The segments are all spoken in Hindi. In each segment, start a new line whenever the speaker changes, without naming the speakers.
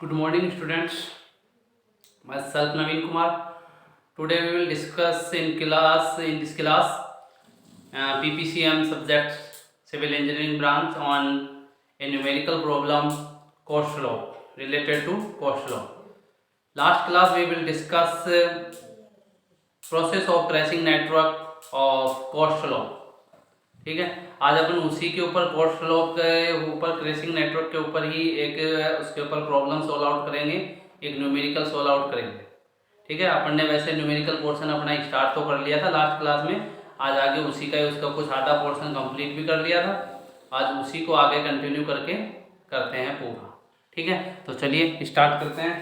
Good morning, students. Myself Naveen Kumar. Today we will discuss in this class PPCM subject Civil Engineering branch on a numerical problem cost law related to cost law. Last class we will discuss process of tracing network of cost law. ठीक है, आज अपन उसी के ऊपर कोस्ट लॉ के ऊपर ट्रेसिंग नेटवर्क के ऊपर ही एक उसके ऊपर प्रॉब्लम सोल्व आउट करेंगे, एक न्यूमेरिकल सोल्व आउट करेंगे। ठीक है, अपन ने वैसे न्यूमेरिकल पोर्शन अपना स्टार्ट तो कर लिया था लास्ट क्लास में, आज आगे उसी का उसका कुछ आधा पोर्शन कंप्लीट भी कर लिया था, आज उसी को आगे कंटिन्यू करके करते हैं पूरा। ठीक है, तो चलिए स्टार्ट करते हैं।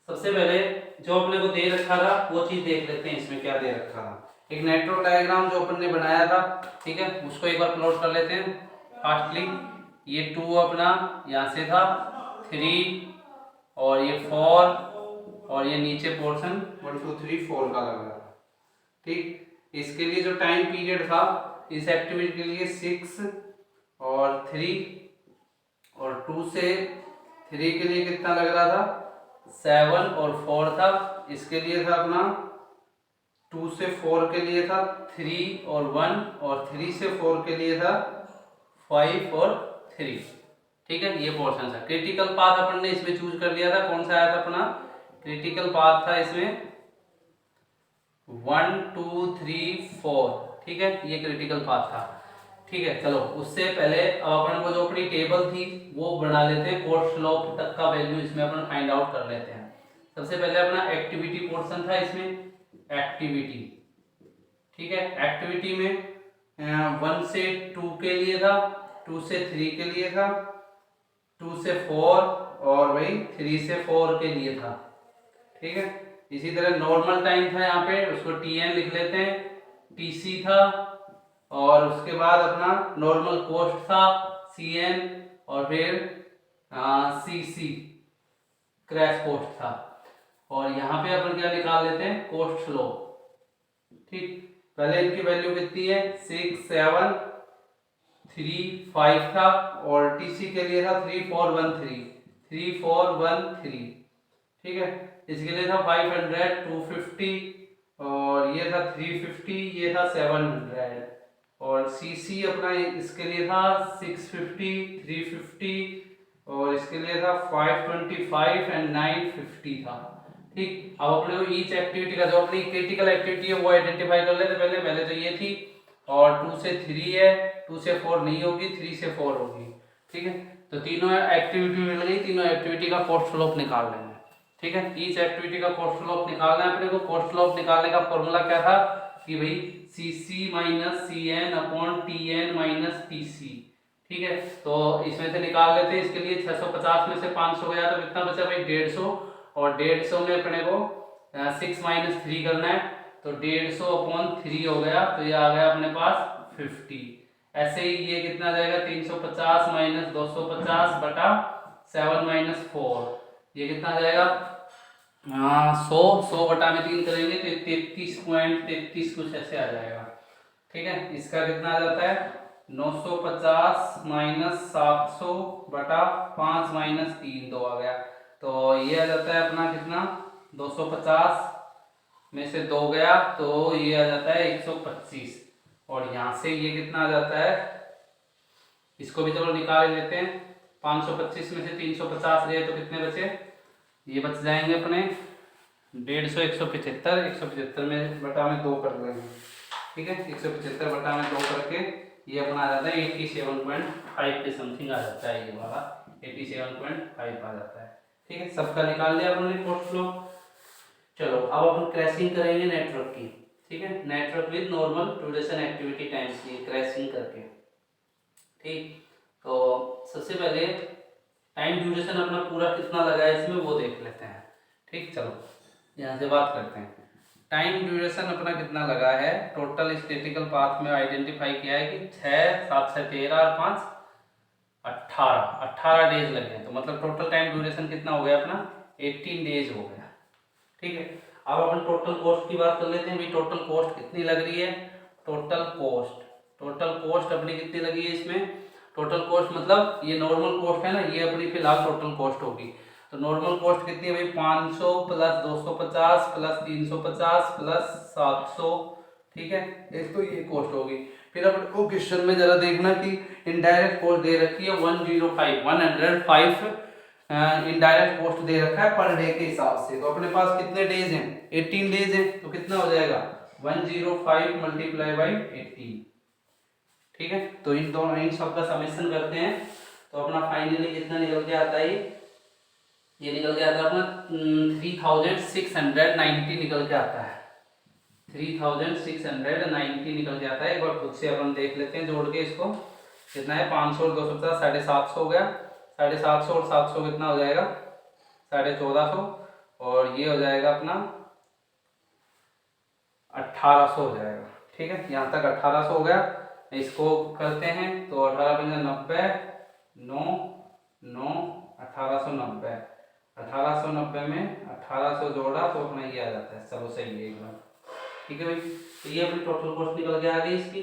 सबसे पहले जो अपने को दे रखा था वो चीज़ देख लेते हैं, इसमें क्या दे रखा था। एक नेटवर्क डायग्राम जो अपन ने बनाया था, ठीक है, उसको एक बार प्लॉट कर लेते हैं फास्टली। ये 2 अपना यहाँ से था, 3 और ये 4 और ये नीचे पोर्शन 1 2 3 4 का लग रहा था। ठीक, इसके लिए जो टाइम पीरियड था इस एक्टिविटी के लिए 6 और 3 और 2 से 3 के लिए कितना लग रहा था 7 और 4 था। इसके लिए था अपना 2 से 4 के लिए था 3 और 1 और 3 से 4 के लिए था 5 और 3। ठीक है, ये पोर्शन था। क्रिटिकल पाथ अपन ने इसमें चूज कर लिया था, कौन सा आया था अपना क्रिटिकल पाथ था इसमें 1 2 3 4। ठीक है, ये क्रिटिकल पाथ था। ठीक है, चलो उससे पहले अब अपन को जो अपनी टेबल थी वो बना लेते हैं, कोस्ट स्लोप तक का वैल्यू इसमें अपन फाइंड आउट कर लेते हैं। सबसे पहले अपना एक्टिविटी पोर्शन था इसमें, एक्टिविटी। ठीक है, एक्टिविटी में 1 से 2 के लिए था, 2 से 3 के लिए था, 2 से 4 और वही 3 से 4 के लिए था। ठीक है, इसी तरह नॉर्मल टाइम था यहाँ पे, उसको TN लिख लेते हैं, TC था और उसके बाद अपना नॉर्मल कोस्ट था CN और फिर CC क्रैश कोस्ट था। और यहाँ पे अपन क्या निकाल लेते हैं कोस्ट स्लोप। ठीक, पहले इनकी वैल्यू कितनी है 6 7 3 5 था और TC के लिए था 3 4 1 3 3 4 1 3। ठीक है, इसके लिए था 500 250 और ये था 350, ये था 700 और CC अपना इसके लिए था 650 350 और इसके लिए था 525 एंड 950 था। ठीक, अब अपने को ईच एक्टिविटी का जो अपनी क्रिटिकल एक्टिविटी है वो आइडेंटिफाई कर लेते पहले तो ये थी और 2 से 3 है, 2 से 4 नहीं होगी, 3 से 4 होगी। ठीक है, तो तीनों एक्टिविटी मिल गई, तीनों एक्टिविटी का कोस्ट स्लोप निकाल लेंगे। ठीक है, ईच एक्टिविटी का कोस्ट स्लोप निकालना है अपने को। कोस्ट स्लोप निकालने का फॉर्मूला क्या था कि भाई CC minus CN upon TN minus TC। ठीक है, तो इसमें से निकाल लेते हैं। इसके लिए 650 में से 500 गया तो कितना बचा भाई 150 और 150 में अपने को 6 माइनस 3 करना है तो 150 अपॉन 3 हो गया, तो ये आ गया अपने पास 50। ऐसे ही ये कितना जाएगा 350 माइनस 250 बटा 7 माइनस 4, ये कितना जाएगा 100 बटा में 3 करेंगे तो 33.33 कुछ ऐसे आ जाएगा। ठीक है, इसका कितना आ जाता है 950 माइनस 700 बटा 5 माइनस 3 2 आ गया, तो ये आ जाता है अपना कितना 250 में से 2 गया तो ये आ जाता है 125 और यहाँ से ये कितना आ जाता है, इसको भी चलो निकाल लेते हैं। 525 में से 350 गए तो कितने बचे, ये बच जाएंगे अपने 150 175 175 में बटा में 2 कर लेंगे। ठीक है, 175 बटा में 2 करके ये अपना आ जाता है 87.5 के समथिंग आ जाता है, ये वाला 87.5 आ जाता है। ठीक है, सबका निकाल लिया अपने कोस्ट फ्लो। चलो अब अपन क्रैशिंग करेंगे नेटवर्क की। ठीक है, network with normal duration activity times की क्रैशिंग करके। ठीक, तो सबसे पहले टाइम ड्यूरेशन अपना पूरा कितना लगा है इसमें वो देख लेते हैं। ठीक, चलो यहाँ से बात करते हैं। टाइम ड्यूरेशन अपना कितना लगा है, टोटल स्टैटिकल पाथ में आइडेंटिफाई किया है कि 6 7 से 13 और 5 18 डेज लगे हैं, तो मतलब टोटल टाइम ड्यूरेशन कितना हो गया अपना 18 डेज हो गया। ठीक है, अब अपन टोटल कॉस्ट की बात कर लेते हैं। भाई टोटल कॉस्ट कितनी लग रही है, टोटल कॉस्ट अपनी कितनी लगी है इसमें, टोटल कॉस्ट मतलब ये नॉर्मल कॉस्ट है ना, ये अपनी फिलहाल टोटल कॉस्ट होगी। तो नॉर्मल कॉस्ट कितनी है भाई, 500 प्लस 250 प्लस 350 प्लस 700, ठीक है। एक तो ये कॉस्ट होगी। फिर अपन को क्वेश्चन में जरा देखना कि इनडायरेक्ट कॉस्ट दे रखी है 105 इनडायरेक्ट कॉस्ट दे रखा है पर डे के हिसाब से। तो अपने पास कितने डेज हैं, 18 डेज हैं। तो कितना हो जाएगा 105 मल्टीप्लाई बाई 18, ठीक है। तो इन दोनों इन सब का समेशन करते हैं तो अपना फाइनली कितना निकल के आता है, ये निकल के आता है अपना 3690 निकल के आता है। 3690 निकल के आता है। एक बार खुद से अपन देख लेते हैं जोड़ के इसको, कितना है 500 और 250 750 हो गया। 750 और 700 कितना हो जाएगा 1450, और ये हो जाएगा अपना 1800 हो जाएगा, ठीक है। यहाँ तक 1800 हो गया। इसको करते हैं तो 18×90 9 9 1890, 1890 में 1800 जोड़ा तो अपना ये आ जाता है। चलो सही है एक बार, ठीक है भाई। तो ये अपनी टोटल कॉस्ट निकल के आ गई इसकी।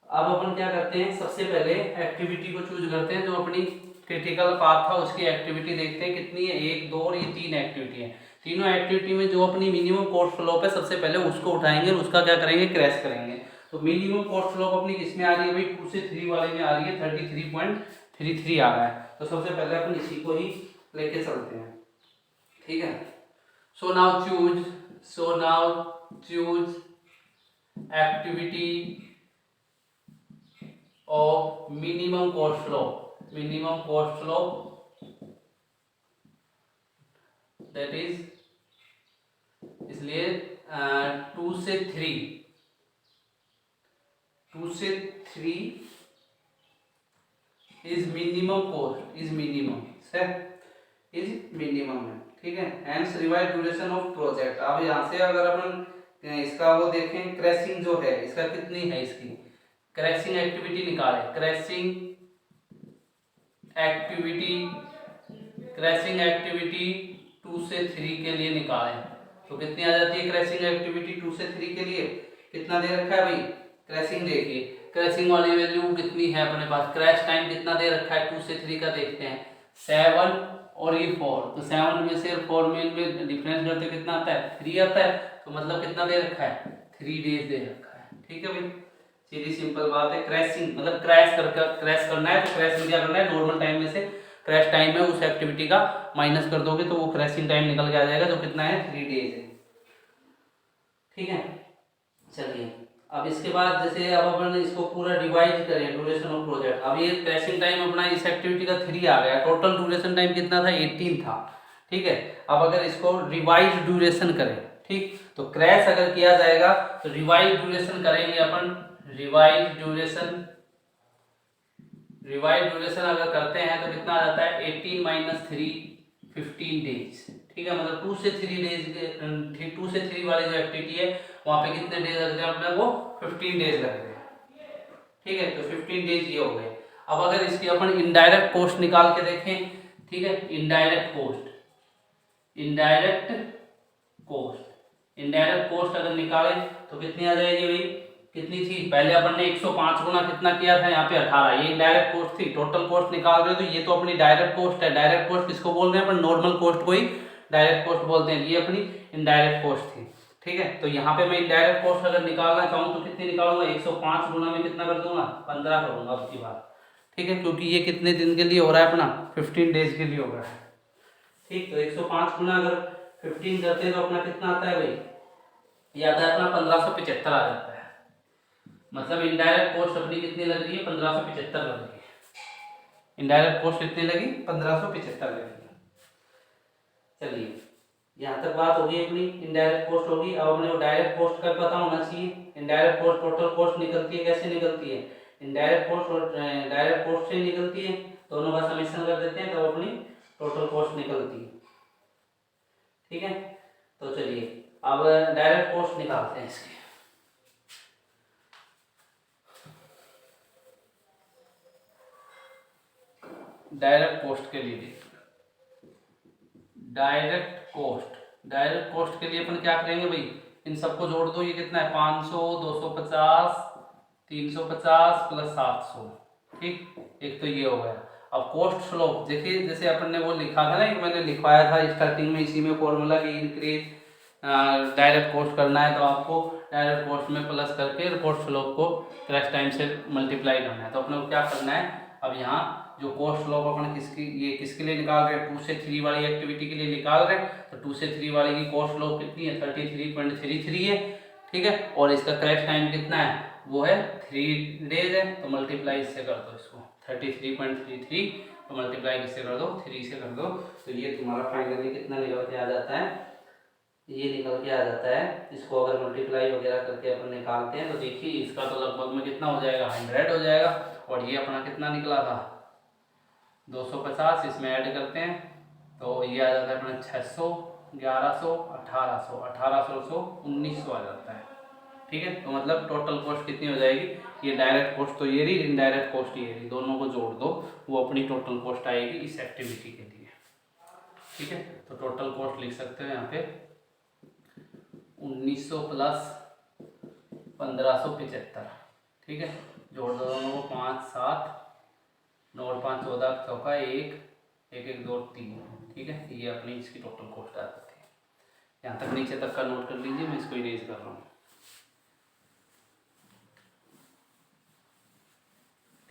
अब अपन क्या करते हैं, सबसे पहले एक्टिविटी को चूज करते हैं जो अपनी क्रिटिकल पाथ था उसकी एक्टिविटी देखते हैं कितनी है, 1 2 और ये 3 एक्टिविटी है। तीनों एक्टिविटी में जो अपनी मिनिमम कॉस्ट फ्लोप है सबसे पहले उसको उठाएंगे और उसका क्या करेंगे, क्रैश करेंगे। तो मिनिमम कॉस्ट फ्लोप अपनी किसमें आ रही है भाई, 2 से 3 वाले में आ रही है, 33.33 आ रहा है। तो सबसे पहले अपन इसी को ही लेके चलते हैं, ठीक है। So now choose activity of minimum cost flow that is, इसलिए 2 से 3 is minimum cost, is minimum है, ठीक है। Hence revise duration of project. अब यहाँ से अगर अपन इसका वो देखें, क्रैशिंग जो है इसका कितनी है, इसकी क्रैशिंग एक्टिविटी निकाले। क्रैशिंग एक्टिविटी 2 से 3 के लिए निकालें तो कितनी आ जाती है क्रैशिंग एक्टिविटी 2 से 3 के लिए, कितना दे रखा है भाई। क्रैशिंग देखिए, क्रैशिंग वाली वैल्यू कितनी है अपने पास, क्रैश टाइम कितना दे रखा है 2 से 3 का, देखते हैं 7 और ये 4। तो 7 में से 4 में डिफरेंस करते कितना आता है, 3 आता है। तो मतलब कितना दे रखा है, 3 डेज दे रखा है, ठीक है भाई। सीधी सिंपल बात है। क्रैशिंग मतलब क्रैश करना है तो क्रैश में क्या करना है, नॉर्मल टाइम में से क्रैश टाइम है उस एक्टिविटी का माइनस कर दोगे तो वो क्रैशिंग टाइम निकल के आ जाएगा जो कितना है 3 डेज है, ठीक है। चलिए अब इसके बाद जैसे अब अपन इसको पूरा डिवाइड करें ड्यूरेशन ऑफ प्रोजेक्ट। अब ये क्रैशिंग टाइम अपना इस एक्टिविटी का 3 आ गया, टोटल ड्यूरेशन टाइम कितना था 18 था, ठीक है। अब अगर इसको रिवाइज ड्यूरेशन करें, ठीक, तो क्रैश अगर किया जाएगा तो रिवाइज ड्यूरेशन करेंगे अपन। रिवाइज ड्यूरेशन अगर करते हैं तो कितना आ जाता है 18 - 3 15 डेज, ठीक है। मतलब 2 से 3 डेज 2 से 3 वाली जो एक्टिविटी है वहां पे कितने डेज लगते हैं अपने को 15 डेज लगते हैं, ठीक है। तो 15 डेज ये हो गए। अब अगर इसकी अपन इनडायरेक्ट कॉस्ट निकाल के देखें, ठीक है, इनडायरेक्ट कॉस्ट अगर निकालें तो कितनी आ जाएगी भाई, कितनी थी पहले अपन ने 105 गुना कितना किया था यहाँ पे 18, ये डायरेक्ट कॉस्ट थी। टोटल कॉस्ट निकाल रहे हो तो ये तो अपनी डायरेक्ट कॉस्ट है। डायरेक्ट कॉस्ट किसको बोल रहे हैं अपन, नॉर्मल कॉस्ट को ही डायरेक्ट कॉस्ट बोलते हैं। ये अपनी इनडायरेक्ट कॉस्ट थी, ठीक है। तो यहाँ पे मैं इनडायरेक्ट कॉस्ट अगर निकालना चाहूँ तो कितनी निकालूंगा, 105 गुना में कितना कर दूंगा 15 करूंगा अब की बार, ठीक है। क्योंकि ये कितने दिन के लिए हो रहा है अपना 15 डेज के लिए हो रहा है, ठीक। तो 105 गुना अगर 15 करते हैं तो अपना कितना आता है भाई, ये आता है अपना 1575 आ जाता है। मतलब इनडायरेक्ट कॉस्ट अपनी कितनी लग रही है 1575 लग रही है। इनडायरेक्ट कॉस्ट कितनी लगी 1575 लगी। चलिए यहाँ तक बात होगी अपनी इनडायरेक्ट कॉस्ट होगी। अब अपने को डायरेक्ट कॉस्ट का पता होना चाहिए। इनडायरेक्ट कॉस्ट टोटल कॉस्ट निकलती है, कैसे निकलती है, इनडायरेक्ट कॉस्ट और डायरेक्ट कॉस्ट से निकलती है, दोनों का समेशन कर देते हैं तब अपनी टोटल कॉस्ट निकलती है, ठीक है। तो चलिए अब डायरेक्ट कॉस्ट निकालते हैं इसके। डायरेक्ट कॉस्ट के लिए डायरेक्ट कॉस्ट के लिए अपन क्या करेंगे भाई, इन सबको जोड़ दो। ये कितना है 500 250 350 प्लस 700, ठीक, एक तो ये हो गया। अब कॉस्ट स्लोप देखिए, जैसे अपन ने वो लिखा था ना, एक मैंने लिखवाया था स्टार्टिंग में इसी में फॉर्मूला की इंक्रीज डायरेक्ट कॉस्ट करना है तो आपको डायरेक्ट कॉस्ट में प्लस करके कॉस्ट स्लोप को क्रैश टाइम से मल्टीप्लाई करना है। तो अपने को क्या करना है, अब यहाँ जो कॉस्ट स्लोप अपन ये किसके लिए निकाल रहे हैं, 2 से 3 वाली एक्टिविटी के लिए निकाल रहे हैं। तो 2 से 3 वाली की कॉस्ट स्लोप कितनी है, 33.33 है, ठीक है। और इसका क्रैश टाइम कितना है, वो है 3 डेज है। तो मल्टीप्लाई इससे कर दो इसको, 33.33 तो मल्टीप्लाई किससे कर दो, 3 से कर दो। तो ये तुम्हारा फाइनली कितना निकल के आ जाता है, ये निकल के आ जाता है। इसको अगर मल्टीप्लाई वगैरह करके अपन निकालते हैं तो देखिए इसका तो लगभग में कितना हो जाएगा, 100 हो जाएगा। और ये अपना कितना निकला था, 250, इसमें ऐड करते हैं तो ये आ जाता है अपना 600, 1100, 1800, 1800 से 1900 आ जाता है, ठीक है। तो मतलब टोटल कॉस्ट कितनी हो जाएगी, ये डायरेक्ट कॉस्ट तो ये रही, इनडायरेक्ट कॉस्ट ये रही, दोनों को जोड़ दो, वो अपनी टोटल कॉस्ट आएगी इस एक्टिविटी के लिए, ठीक है। तो टोटल कॉस्ट लिख सकते हो यहाँ पे 1900 प्लस 1575, ठीक है। जोड़ दो दोनों को, 5 7 9 और 5 14 चौका 1 1 1 2 3, ठीक है। ये अपनी इसकी टोटल कॉस्ट आ जाती है। यहाँ तक नीचे तक का नोट कर लीजिए, मैं इसको इरेज कर रहा हूँ,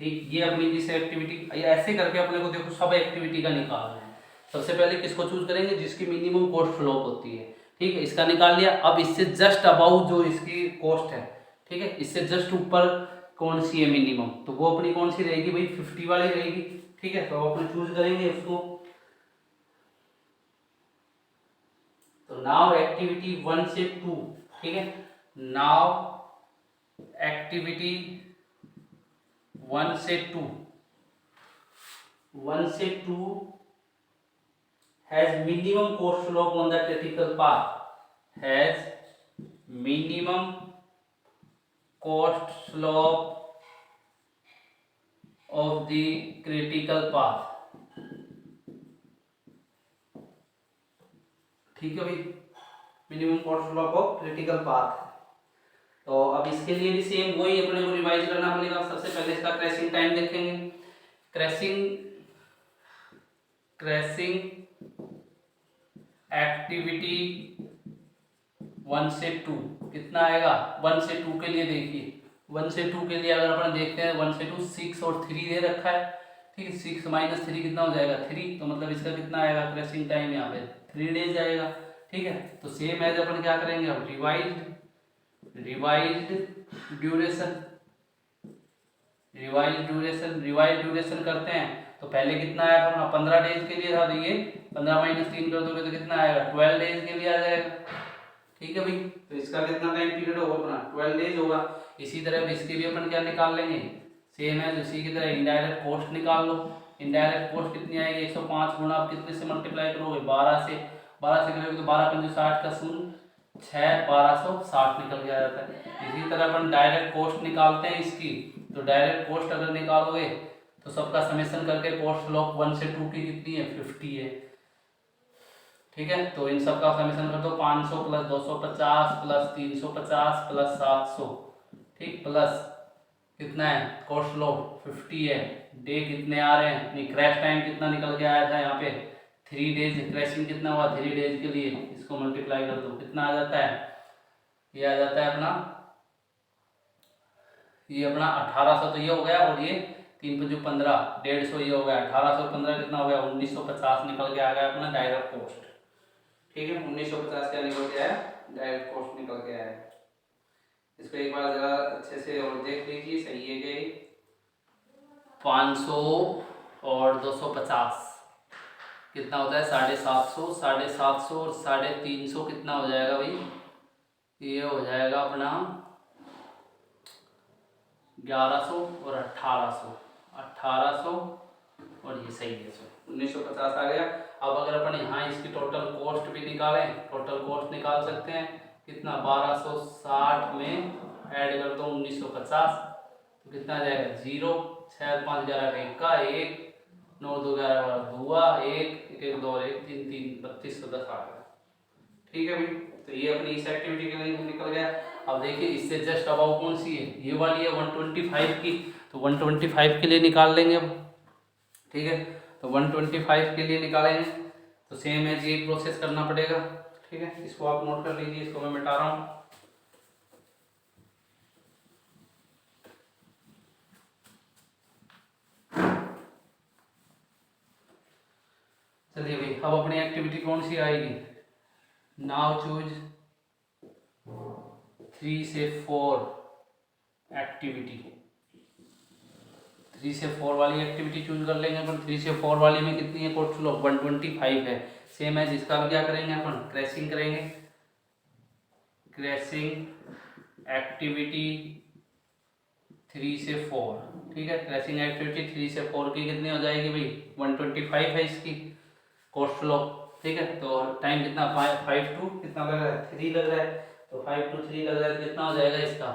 ठीक। ये अपनी जिस एक्टिविटी, ऐसे करके अपने को देखो सब एक्टिविटी का निकालना है। सबसे पहले किसको चूज करेंगे, जिसकी मिनिमम कॉस्ट फ्लोप होती है, ठीक है। इसका निकाल लिया। अब इससे जस्ट अबाउट जो इसकी कॉस्ट है, ठीक है, इससे जस्ट ऊपर कौन सी है मिनिमम, तो वो अपनी कौन सी रहेगी भाई, 50 वाली रहेगी, ठीक है। तो अपन चूज करेंगे उसको। तो नाउ एक्टिविटी 1 से 2, ठीक है। नाउ एक्टिविटी 1 से 2, 1 से 2 has minimum cost slope on the critical path, has minimum cost slope of the critical path, ठीक है भाई, minimum cost slope of critical path. तो अब इसके लिए भी सेम वही अपने को रिवाइज करना पड़ेगा। सबसे पहले इसका क्रैशिंग टाइम देखेंगे। क्रैशिंग एक्टिविटी 1 से 2 कितना आएगा, 1 से 2 के लिए देखिए, 1 से 2 के लिए अगर अपन देखते हैं 1 से 2 6 और 3 दे रखा है, ठीक है। 6 माइनस 3 कितना हो जाएगा, 3। तो मतलब इसका कितना आएगा क्रैशिंग टाइम, यहाँ पे 3 डेज आएगा, ठीक है। तो सेम एज अपन क्या करेंगे, अब रिवाइज्ड ड्यूरेशन करते हैं। तो पहले कितना आया था, 15 डेज के लिए था, तो ये 15 माइनस 3 कर दोगे तो कितना आएगा, 12 डेज के लिए आ जाएगा, ठीक है भाई। तो इसका कितना टाइम पीरियड होगा अपना, 12 डेज होगा। इसी तरह इसके भी अपन क्या निकाल लेंगे, सेम है उसी की तरह इनडायरेक्ट कॉस्ट निकाल लो। इनडायरेक्ट कॉस्ट कितनी आएगी, 105 गुना आप कितने से मल्टीप्लाई करोगे, 12 से करोगे तो 12 पंजे 60 का 0 6 1260 निकल के आ जाता है। इसी तरह अपन डायरेक्ट कॉस्ट निकालते हैं इसकी। तो डायरेक्ट कॉस्ट अगर निकालोगे तो सबका समेशन करके कॉस्ट स्लोप 1 से 2 की कितनी है, 50 है, ठीक है। तो इन सब का समेशन कर दो, 500 प्लस 250 प्लस 350 प्लस 700, ठीक, प्लस कितना है कॉस्ट स्लोप 50 है। डे कितने आ रहे हैं, क्रैश टाइम कितना निकल के आया था यहाँ पे, 3 डेज। क्रैशिंग कितना हुआ 3 डेज के लिए, इसको मल्टीप्लाई कर दो, कितना आ जाता है, ये आ जाता है अपना, ये अपना 1800 तो ये हो गया, और ये 3 5 15 150 ये हो गया, 1815 कितना हो गया, 1950 निकल के आ गया अपना डायरेक्ट कॉस्ट, ठीक है। 1950 क्या निकल के आया, डायरेक्ट कॉस्ट निकल के आया। इसको एक बार जरा अच्छे से और देख लीजिए, सही है कि 500 और 250 कितना होता है, 750, 750 और 350 कितना हो जाएगा भाई, ये हो जाएगा अपना 1100 और 1800 और ये सही है, 1950 आ गया। अब अगर अपन यहाँ इसकी टोटल कॉस्ट भी निकालें, टोटल कॉस्ट निकाल सकते हैं कितना, 1260 में ऐड कर दो 1950 तो कितना आ जाएगा, 0 6 5 11 का 1 9 2 11 2 1 1 2 1 3 3 3210 आ गया, ठीक है भाई। तो ये अपनी इस एक्टिविटी के लिए निकल गया। अब देखिए इससे जस्ट अबाउ कौन सी है, ये वाली है 125 की, तो 125 के लिए निकाल लेंगे अब। ठीक है, तो 125 के लिए निकालेंगे तो सेम है जी प्रोसेस करना पड़ेगा। ठीक है, इसको आप नोट कर लीजिए, इसको मैं मिटा रहा हूँ। चलिए भाई, अब अपनी एक्टिविटी कौन सी आएगी, नाउ चूज 3 से 4 एक्टिविटी। 3 से 4 वाली एक्टिविटी चूज कर लेंगे अपन। 3 से 4 वाली में कितनी है कोड फ्लो, 125 है, सेम है जिसका भी क्या करेंगे अपन, क्रैशिंग करेंगे। क्रैशिंग एक्टिविटी 3 से 4, ठीक है, क्रैशिंग एक्टिविटी 3 से 4 की कितनी हो जाएगी भाई, 125 है इसकी कोड फ्लो। ठीक है, तो टाइम कितना 5 टू कितना लग रहा है, 3 लग रहा है, तो 5 to 3 लग रहा है, तो कितना हो जाएगा इसका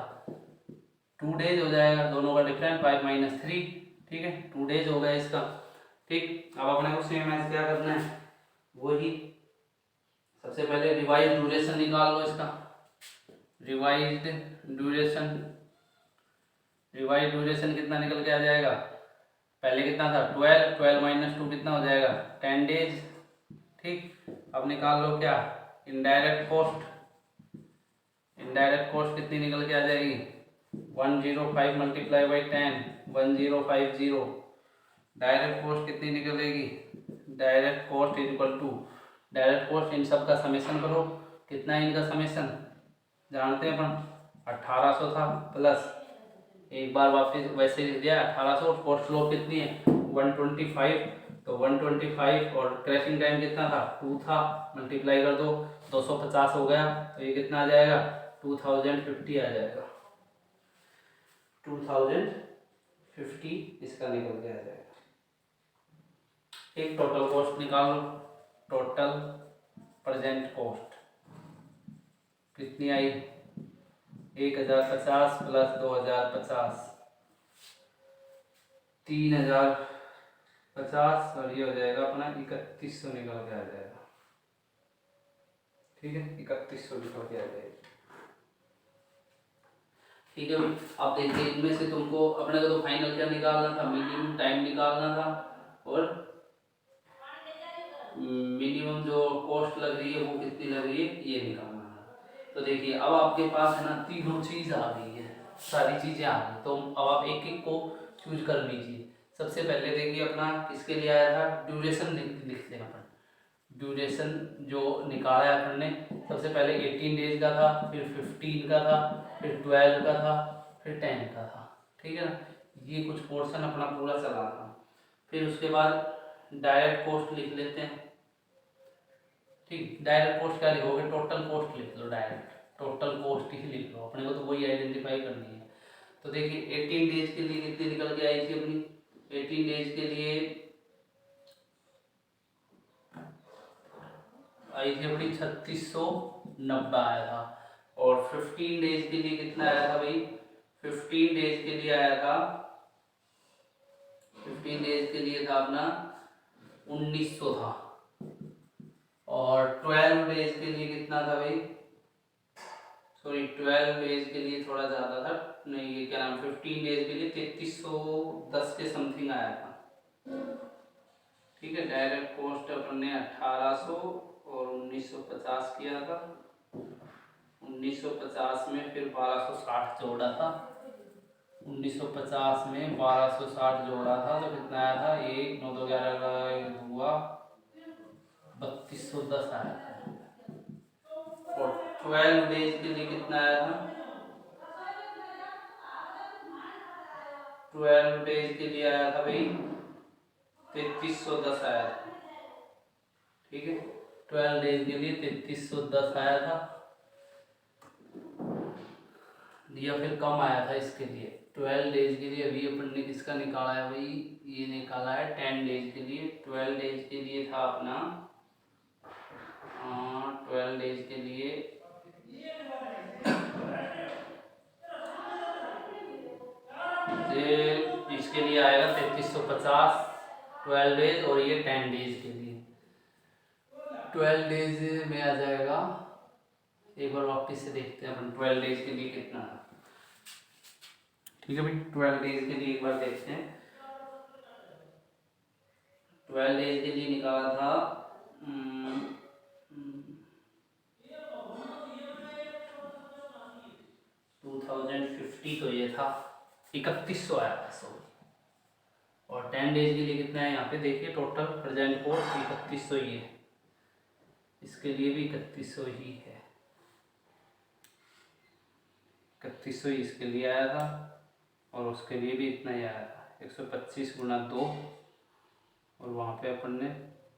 2 डेज हो जाएगा, दोनों का डिफरेंस 5 - 3। ठीक है, 2 डेज हो गया इसका। ठीक, अब अपने को सेम है क्या करना है, वही सबसे पहले रिवाइज ड्यूरेशन निकाल लो इसका। रिवाइज्ड ड्यूरेशन, रिवाइज ड्यूरेशन कितना निकल के आ जाएगा, पहले कितना था 12, 12 - 2 कितना हो जाएगा 10 डेज। ठीक, अब निकाल लो क्या, इनडायरेक्ट कॉस्ट। इनडायरेक्ट कॉस्ट कितनी निकल के आ जाएगी, 105 मल्टीप्लाई बाई 10, 1050। डायरेक्ट कॉस्ट कितनी निकलेगी, direct cost is equal to, direct cost इन सब का समेशन करो, कितना है इनका समेशन जानते हैं अपन, 1800 था प्लस एक बार वापस वैसे लिख दिया 1800, कॉस्ट फ्लो कितनी है 125, तो 125 और क्रैशिंग टाइम कितना था 2 था, मल्टीप्लाई कर दो 250 हो गया, तो ये कितना आ जाएगा 2050 आ जाएगा, 2050 इसका निकल के आ जाएगा। एक टोटल कॉस्ट निकाल लो, टोटल प्रेजेंट कॉस्ट कितनी आई 1050 प्लस 2050, 3050, और ये हो जाएगा अपना 3100 निकल के आ जाएगा। ठीक है, 3100 निकल के आ जाएगा। ठीक है भाई, अब देखिए इनमें से तुमको अपने को तो फाइनल क्या निकालना था, मिनिमम टाइम निकालना था और मिनिमम जो कॉस्ट लग रही है वो कितनी लग रही है ये निकालना है। तो देखिए अब आपके पास है ना तीनों चीज आ गई है, सारी चीजें आ गई, तो अब आप एक एक को चूज कर लीजिए। सबसे पहले देखिए अपना किसके लिए आया था, ड्यूरेशन लिखते हैं अपन। ड्यूरेशन जो निकाला है अपन ने, सबसे पहले 18 डेज का था, फिर 15 का था, फिर 12 का था, फिर 10 का था। ठीक है ना, ये कुछ पोर्शन अपना पूरा चला था। फिर उसके बाद डायरेक्ट कॉस्ट लिख लेते हैं। ठीक, डायरेक्ट कॉस्ट क्या लिखोगे, टोटल कॉस्ट लिख लो, डायरेक्ट टोटल कॉस्ट ही लिख लो, अपने को तो वही आइडेंटिफाई करनी है। तो देखिए 18 डेज के लिए कितनी निकल के आई थी अपनी, 18 डेज के लिए आई थी अपनी 3690 आया था, और 15 डेज के लिए कितना आया था भाई, 15 डेज के लिए आया था, 15 डेज के लिए था अपना 1900 था, और 12 डेज के लिए कितना था भाई, सॉरी 12 डेज के लिए थोड़ा ज़्यादा था, नहीं ये क्या नाम, 15 डेज के लिए 3310 के समथिंग आया था। ठीक है, डायरेक्ट कॉस्ट अपन ने 1800 और 1950 किया था, 1950 में फिर 1260 जोड़ा था, 1950 में 1260 जोड़ा था, तो कितना आया था, 1 9 2 11 हुआ 3210 आया था। और 12 डेज के लिए कितना आया था, 12 डेज के लिए आया था भाई 3310 आया था। ठीक है, 12 डेज के लिए 3310 आया था, या फिर कम आया था इसके लिए 12 डेज के लिए। अभी अपन ने किसका निकाला है भाई, ये निकाला है 10 डेज के लिए। 12 डेज के लिए था अपना 12 डेज के लिए इसके लिए आएगा 3350 12 डेज, और ये 10 डेज के लिए 12 डेज में आ जाएगा एक बार वापस से देखते हैं अपन 12 डेज के लिए कितना था। ठीक है भाई, 12 डेज के लिए एक बार देखते हैं। 12 डेज के लिए निकाला था 2050, तो ये था 3100 आया था सॉरी। और 10 डेज के लिए कितना है यहाँ पे देखिए, टोटल प्रेजेंट कोर्स 3100 ही है, इसके लिए भी 3100 ही है, 3100 ही इसके लिए आया था, और उसके लिए भी इतना ही आया था 125 गुना 2, और वहाँ पे अपन ने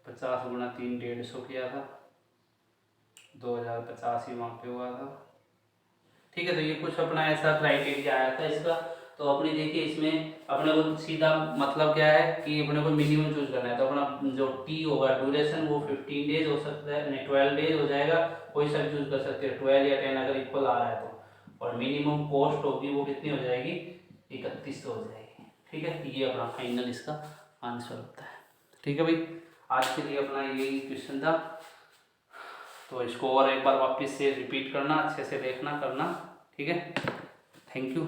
50 गुना 3 150 किया था, 2050 ही वहाँ पे हुआ था। ठीक है, तो ये कुछ अपना ऐसा क्राइटेरिया आया था इसका। तो अपने देखिए इसमें अपने को सीधा मतलब क्या है कि अपने को मिनिमम चूज करना है, तो अपना जो टी होगा ड्यूरेशन वो 15 डेज हो सकता है, नहीं 12 डेज हो जाएगा, कोई सा चूज कर सकते हैं 12 या 10 अगर इक्वल आ रहा है तो। और मिनिमम कॉस्ट होगी वो कितनी हो जाएगी, 3100 हो जाएगी। ठीक है, ये अपना फाइनल इसका आंसर होता है। ठीक है भाई, आज के लिए अपना यही क्वेश्चन था, तो इसको और एक बार वापस से रिपीट करना, अच्छे से देखना करना। ठीक है, थैंक यू।